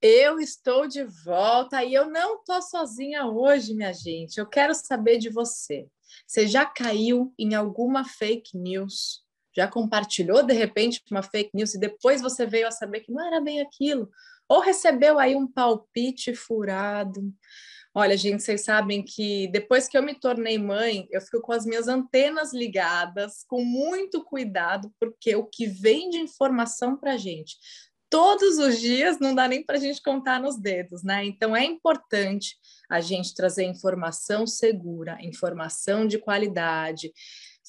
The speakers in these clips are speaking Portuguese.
Eu estou de volta e eu não estou sozinha hoje, minha gente. Eu quero saber de você. Você já caiu em alguma fake news? Já compartilhou, de repente, uma fake news e depois você veio a saber que não era bem aquilo? Ou recebeu aí um palpite furado? Olha, gente, vocês sabem que depois que eu me tornei mãe, eu fico com as minhas antenas ligadas, com muito cuidado, porque o que vem de informação para a gente todos os dias não dá nem para a gente contar nos dedos, né? Então é importante a gente trazer informação segura, informação de qualidade,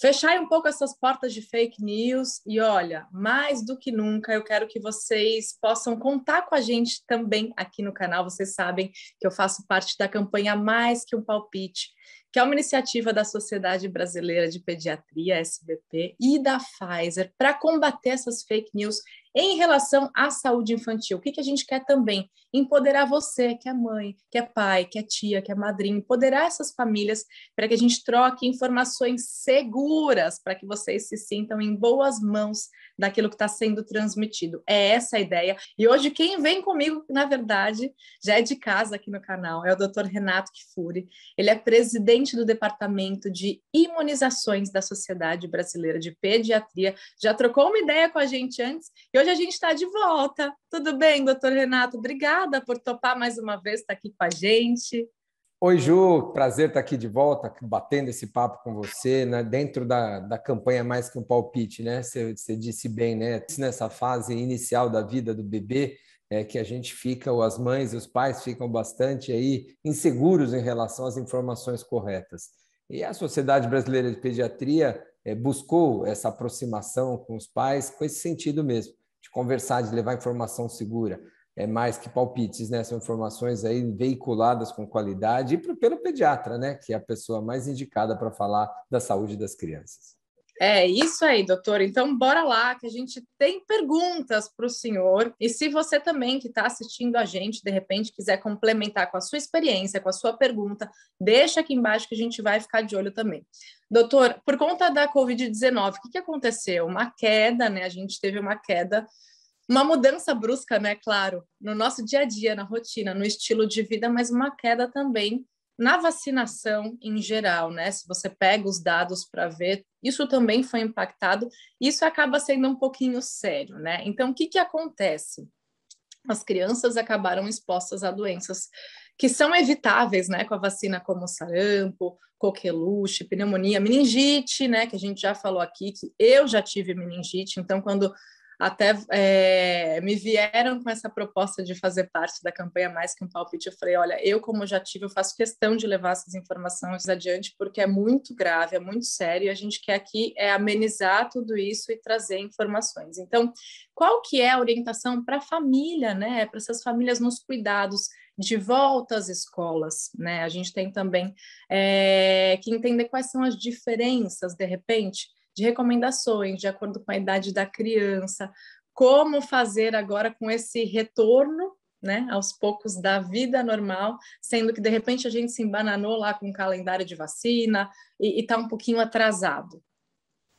fechar aí um pouco essas portas de fake news e olha, mais do que nunca, eu quero que vocês possam contar com a gente também aqui no canal. Vocês sabem que eu faço parte da campanha Mais Que um Palpite, que é uma iniciativa da Sociedade Brasileira de Pediatria, SBP, e da Pfizer, para combater essas fake news em relação à saúde infantil. O que a gente quer também? Empoderar você, que é mãe, que é pai, que é tia, que é madrinha, empoderar essas famílias para que a gente troque informações seguras, para que vocês se sintam em boas mãos daquilo que está sendo transmitido. É essa a ideia. E hoje quem vem comigo, na verdade, já é de casa aqui no canal, é o Dr. Renato Kfouri. Ele é presidente do Departamento de Imunizações da Sociedade Brasileira de Pediatria. Já trocou uma ideia com a gente antes e hoje a gente está de volta. Tudo bem, doutor Renato? Obrigada por topar mais uma vez estar aqui com a gente. Oi, Ju, prazer estar aqui de volta, batendo esse papo com você, né, dentro da campanha Mais Que um Palpite, né? Você disse bem, né? Nessa fase inicial da vida do bebê, que a gente fica, ou as mães e os pais ficam bastante aí inseguros em relação às informações corretas. E a Sociedade Brasileira de Pediatria buscou essa aproximação com os pais com esse sentido mesmo, de conversar, de levar informação segura. É mais que palpites, né? São informações aí veiculadas com qualidade e pelo pediatra, né? Que é a pessoa mais indicada para falar da saúde das crianças. É isso aí, doutor. Então, bora lá, que a gente tem perguntas para o senhor. E se você também que está assistindo a gente, de repente, quiser complementar com a sua experiência, com a sua pergunta, deixa aqui embaixo que a gente vai ficar de olho também. Doutor, por conta da Covid-19, o que aconteceu? Uma queda, né? A gente teve uma queda, uma mudança brusca, né? Claro, no nosso dia a dia, na rotina, no estilo de vida, mas uma queda também na vacinação em geral, né? Se você pega os dados para ver, isso também foi impactado, isso acaba sendo um pouquinho sério, né? Então, o que acontece? As crianças acabaram expostas a doenças que são evitáveis, né? Com a vacina como sarampo, coqueluche, pneumonia, meningite, né? Que a gente já falou aqui, que eu já tive meningite, então quando até me vieram com essa proposta de fazer parte da campanha Mais Que um Palpite, eu falei, olha, eu como já tive, eu faço questão de levar essas informações adiante, porque é muito grave, é muito sério, e a gente quer aqui amenizar tudo isso e trazer informações. Então, qual que é a orientação para a família, né? Para essas famílias nos cuidados de volta às escolas, né? A gente tem também que entender quais são as diferenças, de repente, de recomendações, de acordo com a idade da criança, como fazer agora com esse retorno, né, aos poucos da vida normal, sendo que de repente a gente se embananou lá com o calendário de vacina e está um pouquinho atrasado.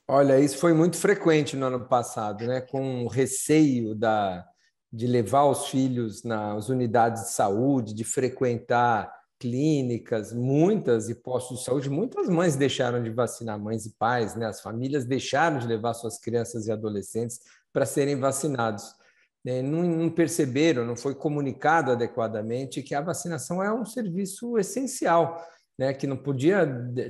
Olha, isso foi muito frequente no ano passado, né? Com o receio de levar os filhos nas unidades de saúde, de frequentar clínicas, muitas e postos de saúde, muitas mães deixaram de vacinar, mães e pais, né? As famílias deixaram de levar suas crianças e adolescentes para serem vacinados. Não perceberam, não foi comunicado adequadamente que a vacinação é um serviço essencial, né? Que não podia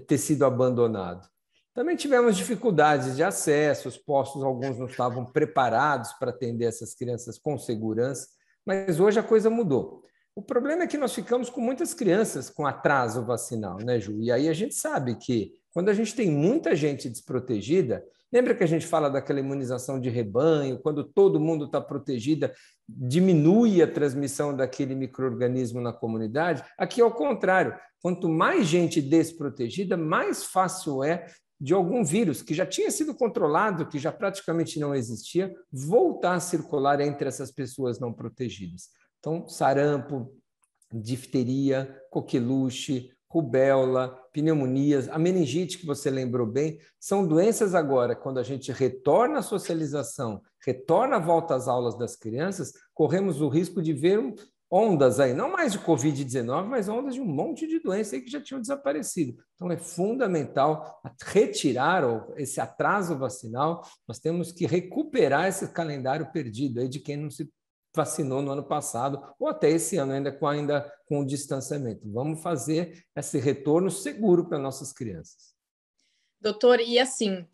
ter sido abandonado. Também tivemos dificuldades de acesso, os postos, alguns não estavam preparados para atender essas crianças com segurança, mas hoje a coisa mudou. O problema é que nós ficamos com muitas crianças com atraso vacinal, né, Ju? E aí a gente sabe que quando a gente tem muita gente desprotegida, lembra que a gente fala daquela imunização de rebanho, quando todo mundo está protegida, diminui a transmissão daquele micro-organismo na comunidade? Aqui é o contrário. Quanto mais gente desprotegida, mais fácil é de algum vírus que já tinha sido controlado, que já praticamente não existia, voltar a circular entre essas pessoas não protegidas. Então, sarampo, difteria, coqueluche, rubéola, pneumonias, a meningite, que você lembrou bem, são doenças agora, quando a gente retorna à socialização, retorna a volta às aulas das crianças, corremos o risco de ver ondas aí, não mais de Covid-19, mas ondas de um monte de doenças aí que já tinham desaparecido. Então, é fundamental retirar esse atraso vacinal. Nós temos que recuperar esse calendário perdido aí de quem não se vacinou no ano passado, ou até esse ano, ainda com o distanciamento. Vamos fazer esse retorno seguro para nossas crianças. Doutor, e assim,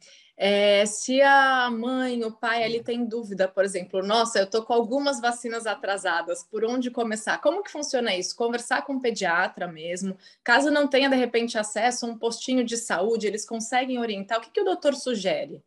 se a mãe, o pai ali tem dúvida, por exemplo, nossa, eu tô com algumas vacinas atrasadas, por onde começar? Como que funciona isso? Conversar com o pediatra mesmo, caso não tenha, de repente, acesso a um postinho de saúde, eles conseguem orientar, o que o doutor sugere?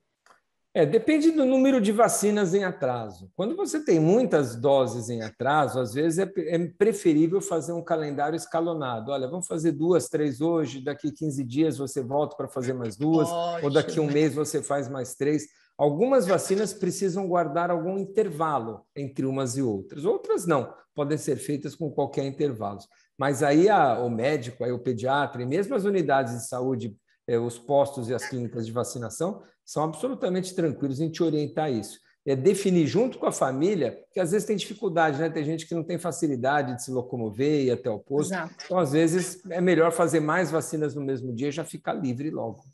Depende do número de vacinas em atraso. Quando você tem muitas doses em atraso, às vezes é preferível fazer um calendário escalonado. Olha, vamos fazer 2, 3 hoje, daqui 15 dias você volta para fazer mais 2, ou daqui um mês você faz mais 3. Algumas vacinas precisam guardar algum intervalo entre umas e outras. Outras não, podem ser feitas com qualquer intervalo. Mas aí o médico, aí o pediatra e mesmo as unidades de saúde, os postos e as clínicas de vacinação, são absolutamente tranquilos em te orientar a isso. É definir junto com a família, que às vezes tem dificuldade, né? Tem gente que não tem facilidade de se locomover e ir até o posto. Exato. Então, às vezes, é melhor fazer mais vacinas no mesmo dia e já ficar livre logo.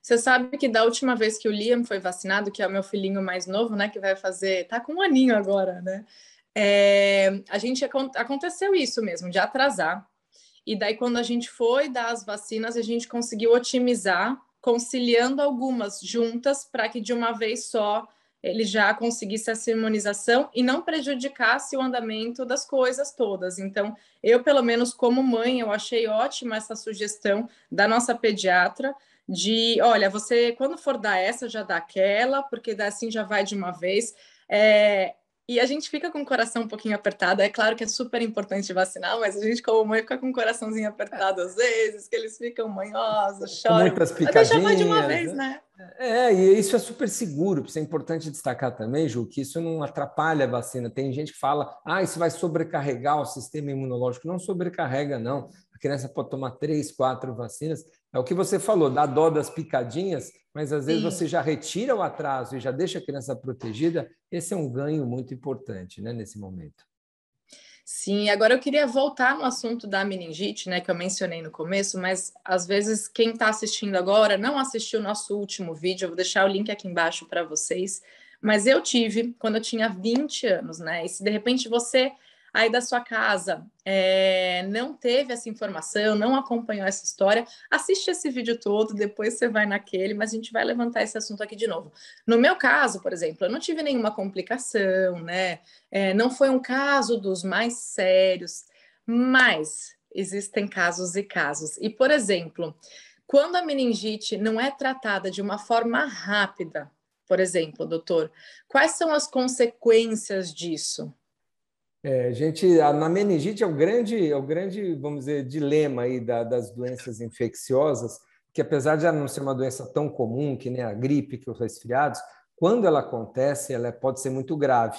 Você sabe que da última vez que o Liam foi vacinado, que é o meu filhinho mais novo, né? Que vai fazer. Tá com 1 aninho agora, né? Aconteceu isso mesmo, de atrasar. E daí, quando a gente foi dar as vacinas, a gente conseguiu otimizar, conciliando algumas juntas, para que de uma vez só ele já conseguisse essa imunização e não prejudicasse o andamento das coisas todas. Então, eu, pelo menos como mãe, eu achei ótima essa sugestão da nossa pediatra de, olha, você, quando for dar essa, já dá aquela, porque assim já vai de uma vez. E a gente fica com o coração um pouquinho apertado. É claro que é super importante vacinar, mas a gente, como mãe, fica com o coraçãozinho apertado às vezes, que eles ficam manhosos, choram. Com muitas Deixa vai de uma picadinhas, vez, né? E isso é super seguro. Isso é importante destacar também, Ju, que isso não atrapalha a vacina. Tem gente que fala, isso vai sobrecarregar o sistema imunológico. Não sobrecarrega, não. A criança pode tomar 3, 4 vacinas. É o que você falou, dá dó das picadinhas, mas às vezes você já retira o atraso e já deixa a criança protegida. Esse é um ganho muito importante, né, nesse momento. Sim, agora eu queria voltar no assunto da meningite, né, que eu mencionei no começo, mas às vezes quem está assistindo agora não assistiu o nosso último vídeo, eu vou deixar o link aqui embaixo para vocês, mas eu tive quando eu tinha 20 anos, né, e se de repente você aí da sua casa não teve essa informação, não acompanhou essa história, assiste esse vídeo todo, depois você vai naquele, mas a gente vai levantar esse assunto aqui de novo. No meu caso, por exemplo, eu não tive nenhuma complicação, né? Não foi um caso dos mais sérios, mas existem casos e casos. E, por exemplo, quando a meningite não é tratada de uma forma rápida, por exemplo, doutor, quais são as consequências disso? Na meningite é o grande, vamos dizer, dilema aí das doenças infecciosas, que apesar de ela não ser uma doença tão comum que nem a gripe, que os resfriados, quando ela acontece, ela pode ser muito grave.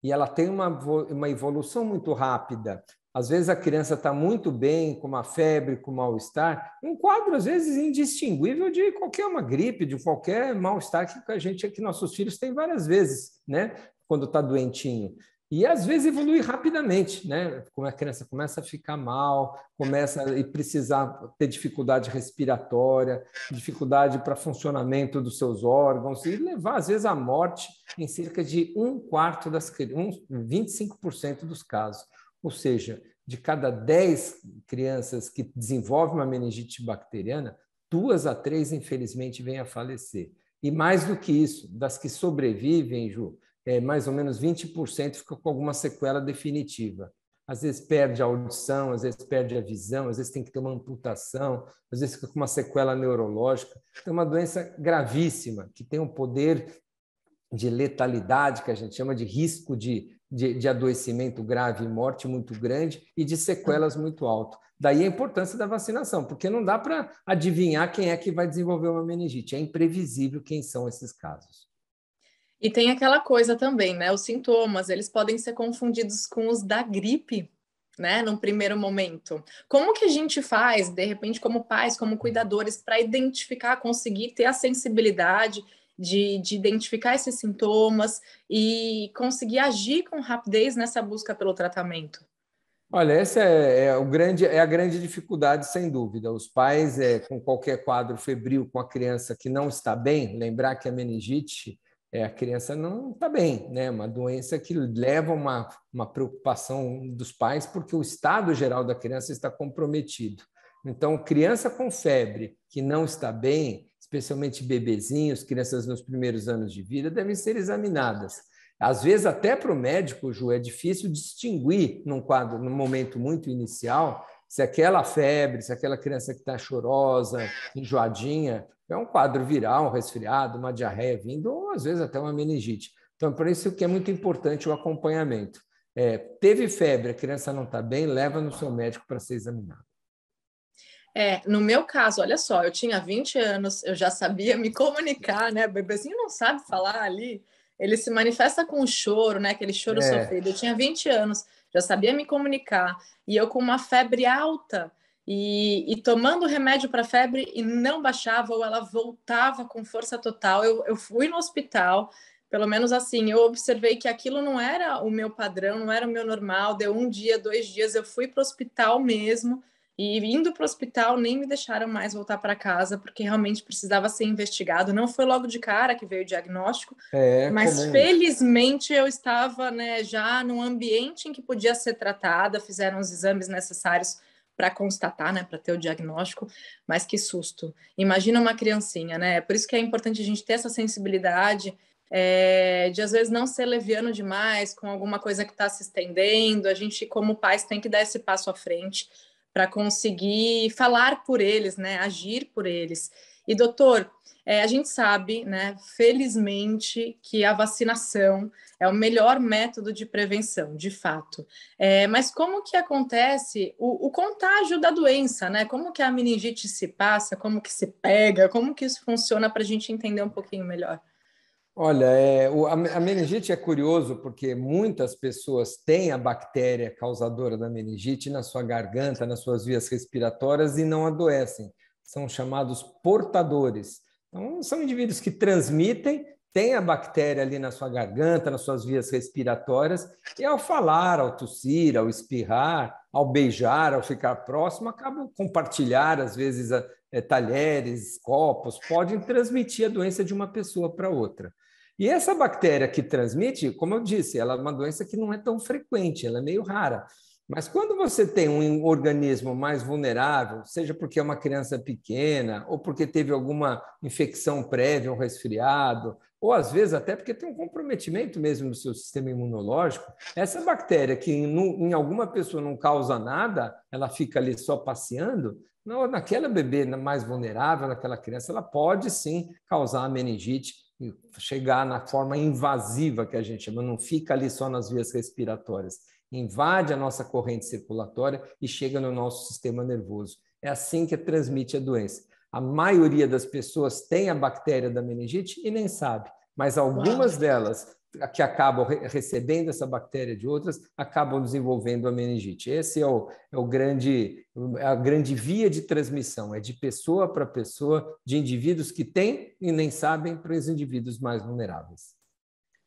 E ela tem uma evolução muito rápida. Às vezes a criança está muito bem, com uma febre, com mal-estar, um quadro, às vezes, indistinguível de qualquer uma gripe, de qualquer mal-estar que nossos filhos têm várias vezes, né? Quando está doentinho. E às vezes evolui rapidamente, né? Como a criança começa a ficar mal, começa a precisar ter dificuldade respiratória, dificuldade para funcionamento dos seus órgãos, e levar, às vezes, à morte em cerca de 1/4 25% dos casos. Ou seja, de cada 10 crianças que desenvolvem uma meningite bacteriana, 2 a 3, infelizmente, vêm a falecer. E mais do que isso, das que sobrevivem, Ju, mais ou menos 20% fica com alguma sequela definitiva. Às vezes perde a audição, às vezes perde a visão, às vezes tem que ter uma amputação, às vezes fica com uma sequela neurológica. É uma doença gravíssima, que tem um poder de letalidade, que a gente chama de risco de adoecimento grave e morte muito grande e de sequelas muito alto. Daí a importância da vacinação, porque não dá para adivinhar quem é que vai desenvolver uma meningite. É imprevisível quem são esses casos. E tem aquela coisa também, né? Os sintomas, eles podem ser confundidos com os da gripe, né? Num primeiro momento. Como que a gente faz, de repente, como pais, como cuidadores, para identificar, conseguir ter a sensibilidade de identificar esses sintomas e conseguir agir com rapidez nessa busca pelo tratamento? Olha, essa é a grande dificuldade, sem dúvida. Os pais, com qualquer quadro febril com a criança que não está bem, lembrar que a meningite, a criança não está bem, né? Uma doença que leva uma preocupação dos pais, porque o estado geral da criança está comprometido. Então, criança com febre que não está bem, especialmente bebezinhos, crianças nos primeiros anos de vida, devem ser examinadas. Às vezes, até para o médico, Ju, é difícil distinguir num quadro, num momento muito inicial, se aquela febre, se aquela criança que está chorosa, enjoadinha, é um quadro viral, um resfriado, uma diarreia vindo, ou às vezes até uma meningite. Então, por isso que é muito importante o acompanhamento. Teve febre, a criança não está bem, leva no seu médico para ser examinado. No meu caso, olha só, eu tinha 20 anos, eu já sabia me comunicar, né? O bebezinho não sabe falar ali, ele se manifesta com o choro, né? Aquele choro sofrido. Eu tinha 20 anos, já sabia me comunicar, e eu com uma febre alta, e tomando remédio para febre e não baixava, ou ela voltava com força total. Eu fui no hospital, pelo menos assim, eu observei que aquilo não era o meu padrão, não era o meu normal. Deu 1 dia, 2 dias, eu fui para o hospital mesmo. E indo para o hospital, nem me deixaram mais voltar para casa, porque realmente precisava ser investigado. Não foi logo de cara que veio o diagnóstico, mas Comum isso. felizmente eu estava, né, já num ambiente em que podia ser tratada, fizeram os exames necessários para constatar, né, para ter o diagnóstico. Mas que susto! Imagina uma criancinha, né? Por isso que é importante a gente ter essa sensibilidade. De às vezes não ser leviano demais com alguma coisa que está se estendendo. A gente, como pais, tem que dar esse passo à frente para conseguir falar por eles, né, agir por eles. E, doutor, a gente sabe, né, felizmente, que a vacinação é o melhor método de prevenção, de fato. Mas como que acontece o contágio da doença, né? Como que a meningite se passa, como que se pega, como que isso funciona para a gente entender um pouquinho melhor? Olha, a meningite é curioso porque muitas pessoas têm a bactéria causadora da meningite na sua garganta, nas suas vias respiratórias e não adoecem. São chamados portadores. Então, são indivíduos que transmitem, têm a bactéria ali na sua garganta, nas suas vias respiratórias, e ao falar, ao tossir, ao espirrar, ao beijar, ao ficar próximo, acabam compartilhar, às vezes, talheres, copos, podem transmitir a doença de uma pessoa para outra. E essa bactéria que transmite, como eu disse, ela é uma doença que não é tão frequente, ela é meio rara. Mas quando você tem um organismo mais vulnerável, seja porque é uma criança pequena, ou porque teve alguma infecção prévia, um resfriado, ou às vezes até porque tem um comprometimento mesmo do seu sistema imunológico, essa bactéria que em alguma pessoa não causa nada, ela fica ali só passeando, naquela bebê mais vulnerável, naquela criança, ela pode sim causar a meningite, chegar na forma invasiva que a gente chama, não fica ali só nas vias respiratórias, invade a nossa corrente circulatória e chega no nosso sistema nervoso. É assim que transmite a doença. A maioria das pessoas tem a bactéria da meningite e nem sabe, mas algumas delas que acabam recebendo essa bactéria de outras acabam desenvolvendo a meningite. Esse é a grande via de transmissão, é de pessoa para pessoa, de indivíduos que têm e nem sabem para os indivíduos mais vulneráveis.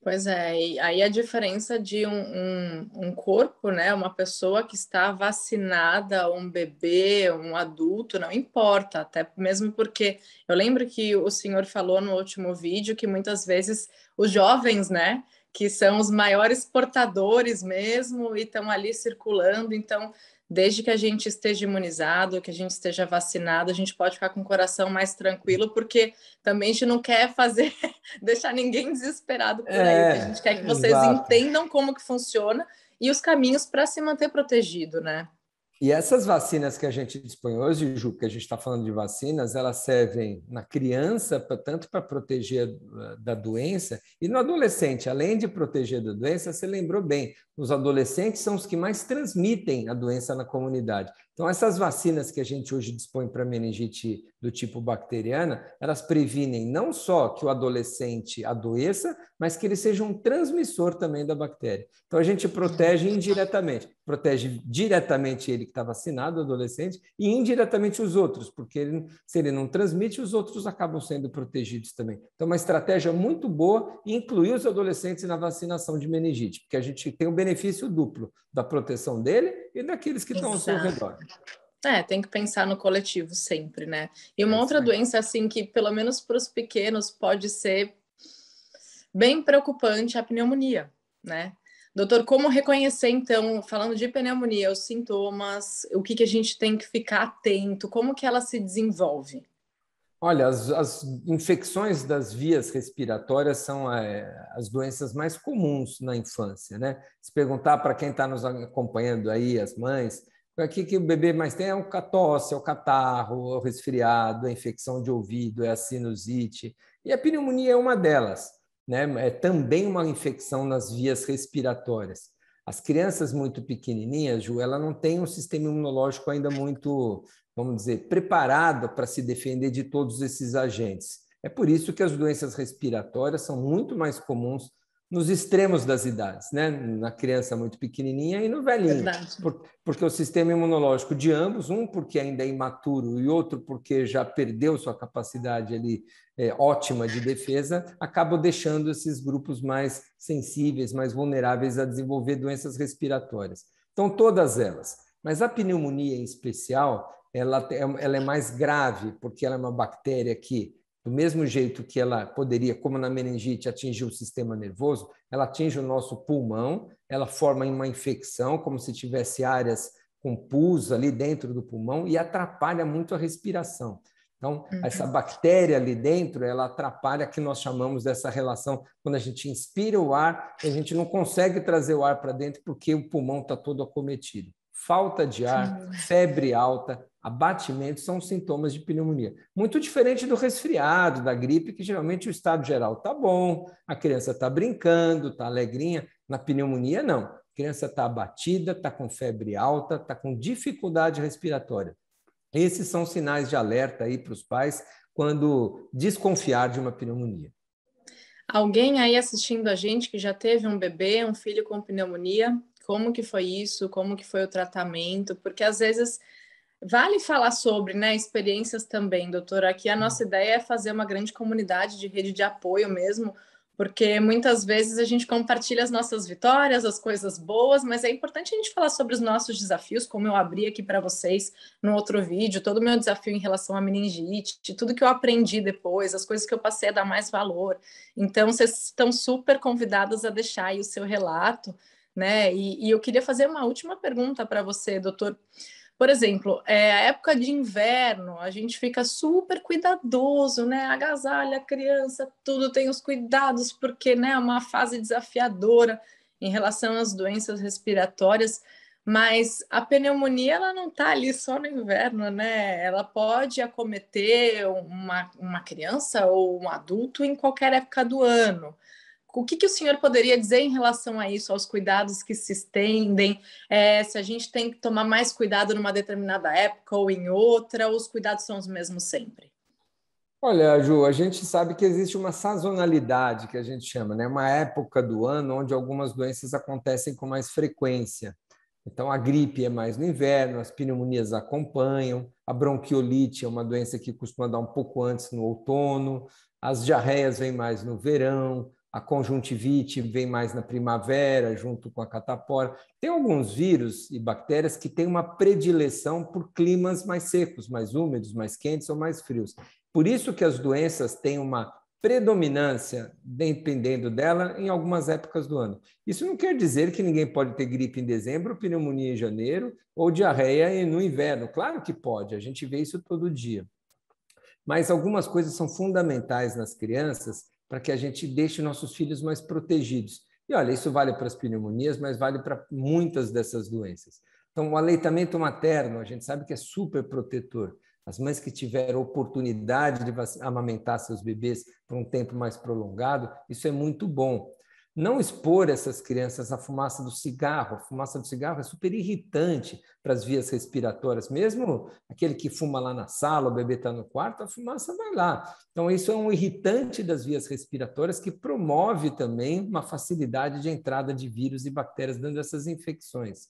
Pois é, e aí a diferença de um corpo, né, uma pessoa que está vacinada, um bebê, um adulto, não importa, até mesmo porque eu lembro que o senhor falou no último vídeo que muitas vezes os jovens, né, que são os maiores portadores mesmo e estão ali circulando, então desde que a gente esteja imunizado, que a gente esteja vacinado, a gente pode ficar com o coração mais tranquilo, porque também a gente não quer fazer, deixar ninguém desesperado por aí. O que a gente quer que vocês Exato. entendam como que funciona e os caminhos para se manter protegido, né? E essas vacinas que a gente dispõe hoje, Ju, que a gente está falando de vacinas, elas servem na criança tanto para proteger da doença e no adolescente, além de proteger da doença, você lembrou bem, os adolescentes são os que mais transmitem a doença na comunidade. Então, essas vacinas que a gente hoje dispõe para meningite do tipo bacteriana, elas previnem não só que o adolescente adoeça, mas que ele seja um transmissor também da bactéria. Então, a gente protege indiretamente. Protege diretamente ele que está vacinado, o adolescente, e indiretamente os outros, porque se ele não transmite, os outros acabam sendo protegidos também. Então, uma estratégia muito boa incluir os adolescentes na vacinação de meningite, porque a gente tem o benefício duplo da proteção dele e daqueles que estão ao seu redor. Tem que pensar no coletivo sempre, né? E uma É outra doença, assim, que pelo menos para os pequenos pode ser bem preocupante, é a pneumonia, né? Doutor, como reconhecer, então, falando de pneumonia, os sintomas, o que a gente tem que ficar atento, como que ela se desenvolve? Olha, as infecções das vias respiratórias são as doenças mais comuns na infância, né? Se perguntar para quem está nos acompanhando aí, as mães, o que o bebê mais tem é o tosse, é o catarro, é o resfriado, é a infecção de ouvido, é a sinusite, e a pneumonia é uma delas, né? É também uma infecção nas vias respiratórias. As crianças muito pequenininhas, Ju, ela não tem um sistema imunológico ainda muito, vamos dizer, preparado para se defender de todos esses agentes. É por isso que as doenças respiratórias são muito mais comuns nos extremos das idades, né? Na criança muito pequenininha e no velhinho. Porque o sistema imunológico de ambos, um porque ainda é imaturo e outro porque já perdeu sua capacidade ali, ótima de defesa, acabam deixando esses grupos mais sensíveis, mais vulneráveis a desenvolver doenças respiratórias. Então, todas elas. Mas a pneumonia em especial, ela é mais grave, porque ela é uma bactéria que, do mesmo jeito que ela poderia, como na meningite, atingir o sistema nervoso, ela atinge o nosso pulmão, ela forma uma infecção, como se tivesse áreas com pus ali dentro do pulmão e atrapalha muito a respiração. Então, essa bactéria ali dentro, ela atrapalha o que nós chamamos dessa relação, quando a gente inspira o ar, a gente não consegue trazer o ar para dentro porque o pulmão está todo acometido. Falta de ar, febre alta, abatimento são sintomas de pneumonia. Muito diferente do resfriado, da gripe, que geralmente o estado geral está bom, a criança está brincando, está alegrinha. Na pneumonia, não. A criança está abatida, está com febre alta, está com dificuldade respiratória. Esses são sinais de alerta aí para os pais quando desconfiar de uma pneumonia. Alguém aí assistindo a gente que já teve um bebê, um filho com pneumonia, como que foi isso? Como que foi o tratamento? Porque às vezes vale falar sobre, né, experiências também, doutora. Aqui a nossa ideia é fazer uma grande comunidade de rede de apoio mesmo, porque muitas vezes a gente compartilha as nossas vitórias, as coisas boas, mas é importante a gente falar sobre os nossos desafios, como eu abri aqui para vocês no outro vídeo, todo o meu desafio em relação à meningite, tudo que eu aprendi depois, as coisas que eu passei a dar mais valor. Então, vocês estão super convidados a deixar aí o seu relato, né? E eu queria fazer uma última pergunta para você, doutor. Por exemplo, a época de inverno, a gente fica super cuidadoso, né? Agasalha a criança, tudo tem os cuidados, porque né, é uma fase desafiadora em relação às doenças respiratórias, mas a pneumonia ela não está ali só no inverno, né? Ela pode acometer uma criança ou um adulto em qualquer época do ano. O que o senhor poderia dizer em relação a isso, aos cuidados que se estendem, se a gente tem que tomar mais cuidado numa determinada época ou em outra, ou os cuidados são os mesmos sempre? Olha, Ju, a gente sabe que existe uma sazonalidade que a gente chama, né? Uma época do ano onde algumas doenças acontecem com mais frequência. Então, a gripe é mais no inverno, as pneumonias acompanham, a bronquiolite é uma doença que costuma dar um pouco antes no outono, as diarreias vêm mais no verão, a conjuntivite vem mais na primavera, junto com a catapora. Tem alguns vírus e bactérias que têm uma predileção por climas mais secos, mais úmidos, mais quentes ou mais frios. Por isso que as doenças têm uma predominância, dependendo dela, em algumas épocas do ano. Isso não quer dizer que ninguém pode ter gripe em dezembro, pneumonia em janeiro ou diarreia no inverno. Claro que pode, a gente vê isso todo dia. Mas algumas coisas são fundamentais nas crianças para que a gente deixe nossos filhos mais protegidos. E olha, isso vale para as pneumonias, mas vale para muitas dessas doenças. Então, o aleitamento materno, a gente sabe que é super protetor. As mães que tiveram oportunidade de amamentar seus bebês por um tempo mais prolongado, isso é muito bom. Não expor essas crianças à fumaça do cigarro. A fumaça do cigarro é super irritante para as vias respiratórias. Mesmo aquele que fuma lá na sala, o bebê está no quarto, a fumaça vai lá. Então, isso é um irritante das vias respiratórias que promove também uma facilidade de entrada de vírus e bactérias dentro dessas infecções.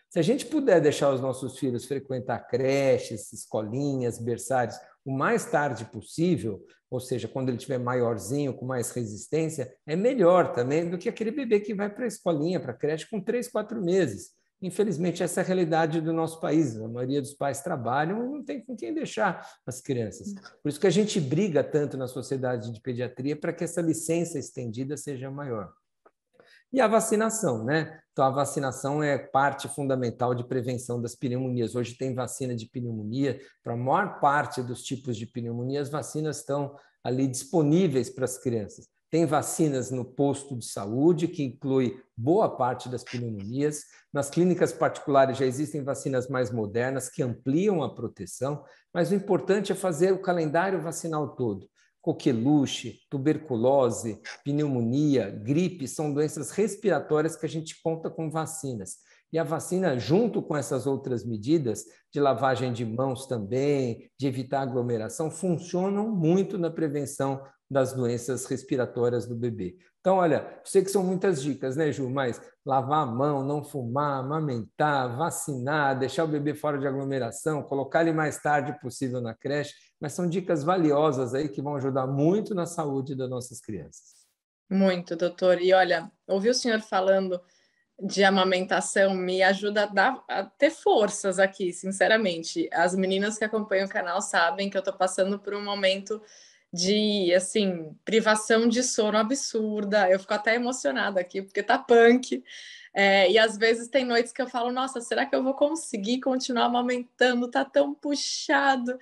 Se a gente puder deixar os nossos filhos frequentar creches, escolinhas, berçários, o mais tarde possível, ou seja, quando ele estiver maiorzinho, com mais resistência, é melhor também do que aquele bebê que vai para a escolinha, para a creche com 3, 4 meses. Infelizmente, essa é a realidade do nosso país. A maioria dos pais trabalham e não tem com quem deixar as crianças. Por isso que a gente briga tanto na sociedade de pediatria para que essa licença estendida seja maior. E a vacinação, né? Então, a vacinação é parte fundamental de prevenção das pneumonias. Hoje tem vacina de pneumonia. Para a maior parte dos tipos de pneumonia, as vacinas estão ali disponíveis para as crianças. Tem vacinas no posto de saúde, que inclui boa parte das pneumonias. Nas clínicas particulares já existem vacinas mais modernas que ampliam a proteção, mas o importante é fazer o calendário vacinal todo. Coqueluche, tuberculose, pneumonia, gripe, são doenças respiratórias que a gente conta com vacinas. E a vacina, junto com essas outras medidas, de lavagem de mãos também, de evitar aglomeração, funcionam muito na prevenção das doenças respiratórias do bebê. Então, olha, sei que são muitas dicas, né, Ju? Mas lavar a mão, não fumar, amamentar, vacinar, deixar o bebê fora de aglomeração, colocar ele mais tarde possível na creche, mas são dicas valiosas aí que vão ajudar muito na saúde das nossas crianças. Muito, doutor. E olha, ouvir o senhor falando de amamentação me ajuda a ter forças aqui, sinceramente. As meninas que acompanham o canal sabem que eu estou passando por um momento de, assim, privação de sono absurda. Eu fico até emocionada aqui, porque tá punk. E às vezes tem noites que eu falo, nossa, será que eu vou conseguir continuar amamentando? Tá tão puxado.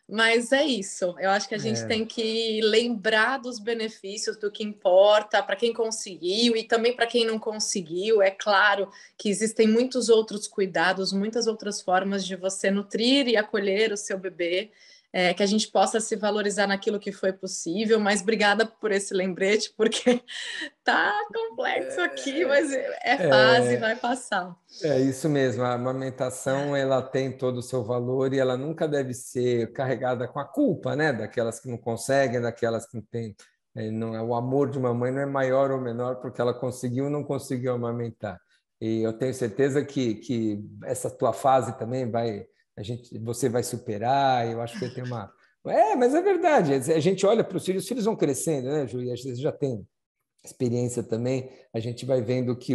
Mas é isso. Eu acho que a gente tem que lembrar dos benefícios, do que importa para quem conseguiu e também para quem não conseguiu. É claro que existem muitos outros cuidados, muitas outras formas de você nutrir e acolher o seu bebê. Que a gente possa se valorizar naquilo que foi possível, mas obrigada por esse lembrete, porque tá complexo aqui, mas é fase, vai passar. É isso mesmo, a amamentação ela tem todo o seu valor e ela nunca deve ser carregada com a culpa, né? Daquelas que não conseguem, daquelas que não têm. Não, o amor de uma mãe não é maior ou menor porque ela conseguiu ou não conseguiu amamentar. E eu tenho certeza que essa tua fase também você vai superar. Eu acho que tem uma. Mas é verdade, a gente olha para os filhos vão crescendo, né, Ju? E você já tem experiência também, a gente vai vendo que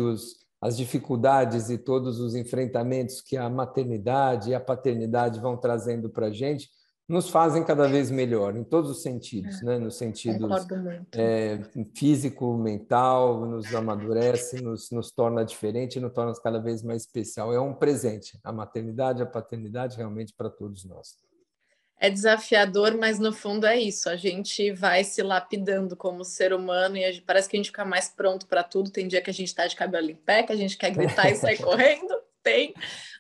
as dificuldades e todos os enfrentamentos que a maternidade e a paternidade vão trazendo para a gente nos fazem cada vez melhor, em todos os sentidos, né? Nos sentidos físico, mental, nos amadurece, nos torna diferente, nos torna cada vez mais especial. É um presente, a maternidade, a paternidade, realmente para todos nós. É desafiador, mas no fundo é isso. A gente vai se lapidando como ser humano e parece que a gente fica mais pronto para tudo. Tem dia que a gente está de cabelo em pé, que a gente quer gritar e sair correndo. Tem.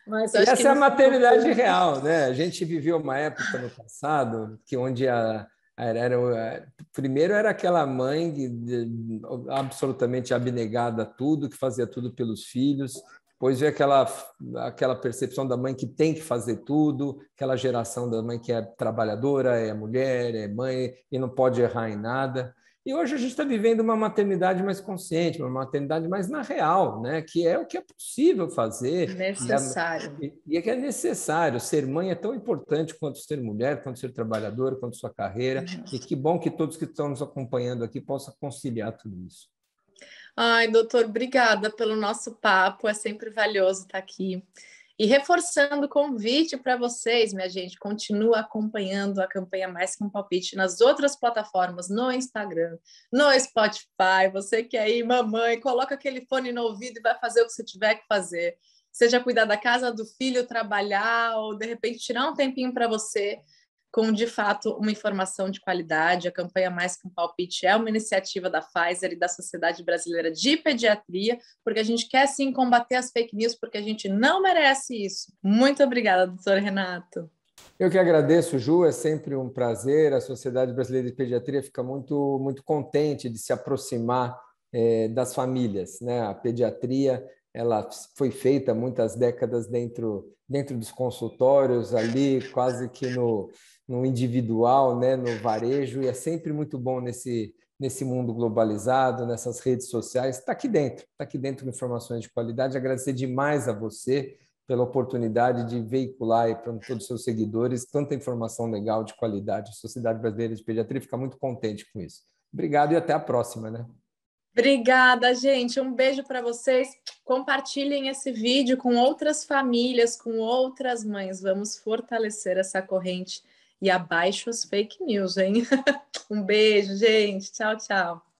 Mas acho essa que é a maternidade real, né? A gente viveu uma época no passado onde primeiro era aquela mãe absolutamente abnegada a tudo, que fazia tudo pelos filhos. Depois veio aquela percepção da mãe que tem que fazer tudo, aquela geração da mãe que é trabalhadora, é mulher, é mãe e não pode errar em nada. E hoje a gente está vivendo uma maternidade mais consciente, uma maternidade mais na real, né? Que é o que é possível fazer. Necessário. E é que é necessário. Ser mãe é tão importante quanto ser mulher, quanto ser trabalhadora, quanto sua carreira. E que bom que todos que estão nos acompanhando aqui possam conciliar tudo isso. Ai, doutor, obrigada pelo nosso papo. É sempre valioso estar aqui. E reforçando o convite para vocês, minha gente, continua acompanhando a campanha Mais Que Um Palpite nas outras plataformas, no Instagram, no Spotify. Você que é aí, mamãe, coloca aquele fone no ouvido e vai fazer o que você tiver que fazer. Seja cuidar da casa do filho, trabalhar ou, de repente, tirar um tempinho para você com, de fato, uma informação de qualidade. A campanha Mais Que Um Palpite é uma iniciativa da Pfizer e da Sociedade Brasileira de Pediatria, porque a gente quer, sim, combater as fake news, porque a gente não merece isso. Muito obrigada, doutor Renato. Eu que agradeço, Ju, é sempre um prazer. A Sociedade Brasileira de Pediatria fica muito, muito contente de se aproximar das famílias, né? A pediatria, ela foi feita muitas décadas dentro dos consultórios, ali quase que no individual, né? No varejo, e é sempre muito bom nesse mundo globalizado, nessas redes sociais, está aqui dentro com informações de qualidade. Agradecer demais a você pela oportunidade de veicular aí para todos os seus seguidores tanta informação legal de qualidade. A Sociedade Brasileira de Pediatria fica muito contente com isso. Obrigado e até a próxima, né? Obrigada, gente. Um beijo para vocês. Compartilhem esse vídeo com outras famílias, com outras mães. Vamos fortalecer essa corrente e abaixo as fake news, hein? Um beijo, gente. Tchau, tchau.